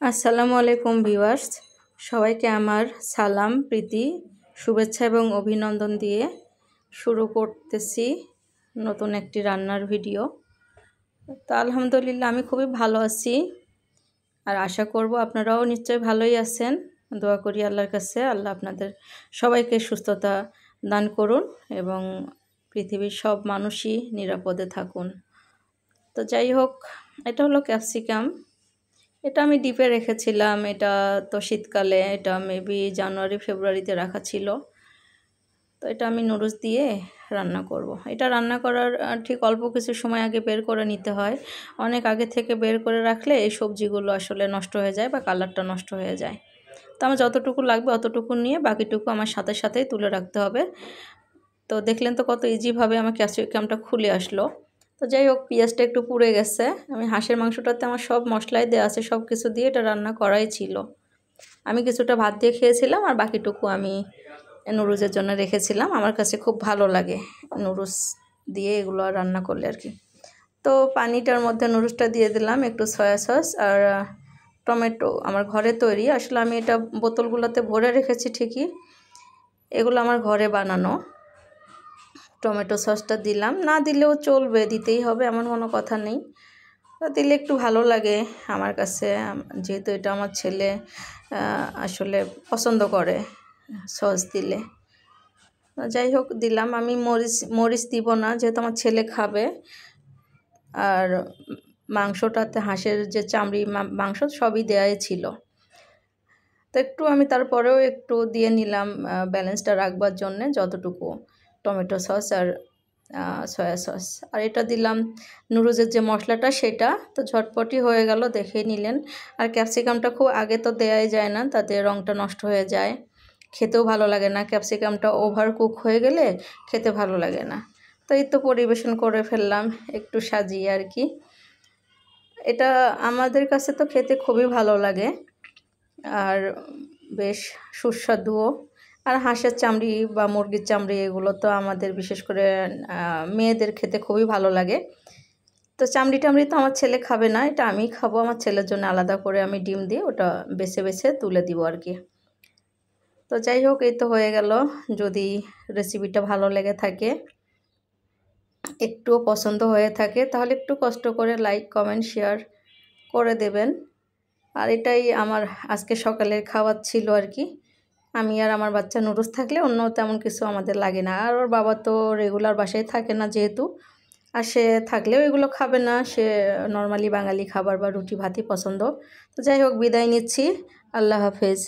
আসসালামু আলাইকুম ভিউয়ার্স, সবাইকে আমার সালাম, প্রীতি, শুভেচ্ছা এবং অভিনন্দন দিয়ে শুরু করতেছি নতুন একটি রান্নার ভিডিও। তো আলহামদুলিল্লাহ আমি খুবই ভালো আছি আর আশা করব আপনারাও নিশ্চয়ই ভালোই আছেন। দোয়া করি আল্লাহর কাছে আল্লাহ আপনাদের সবাইকে সুস্থতা দান করুন এবং পৃথিবীর সব মানুষই নিরাপদে থাকুন। তো যাই হোক, এটা হলো ক্যাপসিকাম। এটা আমি ডিপে রেখেছিলাম। এটা তো শীতকালে, এটা মেবি জানুয়ারি ফেব্রুয়ারিতে রাখা ছিল। তো এটা আমি নুডলস দিয়ে রান্না করব। এটা রান্না করার ঠিক অল্প কিছু সময় আগে বের করে নিতে হয়। অনেক আগে থেকে বের করে রাখলে এই সবজিগুলো আসলে নষ্ট হয়ে যায় বা কালারটা নষ্ট হয়ে যায়। তো আমার যতটুকু লাগবে অতটুকু নিয়ে বাকিটুকু আমার সাথে সাথেই তুলে রাখতে হবে। তো দেখলেন তো কত ইজিভাবে আমার ক্যাপসিকামটা খুলে আসলো। তো যাই হোক, পেঁয়াজটা একটু পুড়ে গেছে। আমি হাঁসের মাংসটাতে আমার সব মশলাই দেওয়া আছে, সব কিছু দিয়ে এটা রান্না করাই ছিল। আমি কিছুটা ভাত দিয়ে খেয়েছিলাম আর বাকিটুকু আমি নুডলসের জন্য রেখেছিলাম। আমার কাছে খুব ভালো লাগে নুডলস দিয়ে এগুলো রান্না করলে আর কি। তো পানিটার মধ্যে নুডলসটা দিয়ে দিলাম, একটু সয়া সস আর টমেটো আমার ঘরে তৈরি। আসলে আমি এটা বোতলগুলোতে ভরে রেখেছি ঠিকই, এগুলো আমার ঘরে বানানো। টমেটো সসটা দিলাম, না দিলেও চলবে, দিতেই হবে এমন কোনো কথা নেই। দিলে একটু ভালো লাগে আমার কাছে, যেহেতু এটা আমার ছেলে আসলে পছন্দ করে সস দিলে। যাই হোক দিলাম। আমি মরিচ দিব না, যেহেতু আমার ছেলে খাবে। আর মাংসটাতে হাঁসের যে চামড়ি মাংস সবই দেওয়াই ছিল। তো একটু আমি তারপরেও একটু দিয়ে নিলাম ব্যালেন্সটা রাখবার জন্যে, যতটুকু টমেটো সস আর সয়া সস। আর এটা দিলাম নুডলসের যে মশলাটা, সেটা তো ঝটপটই হয়ে গেল, দেখে নিলেন। আর ক্যাপসিকামটা খুব আগে তো দেওয়াই যায় না, তাতে রঙটা নষ্ট হয়ে যায়, খেতেও ভালো লাগে না। ক্যাপসিকামটা ওভার কুক হয়ে গেলে খেতে ভালো লাগে না। তো এই তো পরিবেশন করে ফেললাম একটু সাজিয়ে আর কি। এটা আমাদের কাছে তো খেতে খুবই ভালো লাগে আর বেশ সুস্বাদুও। আর হাঁসের চামড়ি বা মুরগির চামড়ি এগুলো তো আমাদের বিশেষ করে মেয়েদের খেতে খুবই ভালো লাগে। তো চামড়ি টামড়ি তো আমার ছেলে খাবে না, এটা আমি খাবো। আমার ছেলের জন্য আলাদা করে আমি ডিম দিয়ে ওটা বেছে বেছে তুলে দিব আর কি। তো যাই হোক, এই তো হয়ে গেল। যদি রেসিপিটা ভালো লেগে থাকে, একটুও পছন্দ হয়ে থাকে, তাহলে একটু কষ্ট করে লাইক কমেন্ট শেয়ার করে দেবেন। আর এটাই আমার আজকে সকালের খাবার ছিল আর কি। আমি আর আমার বাচ্চা নুডলস থাকলে অন্য তেমন কিছু আমাদের লাগে না। আর ওর বাবা তো রেগুলার বাসায় থাকে না যেহেতু, আর সে থাকলেও এগুলো খাবে না, সে নর্মালি বাঙালি খাবার বা রুটি ভাতই পছন্দ। তো যাই হোক, বিদায় নিচ্ছি। আল্লাহ হাফেজ।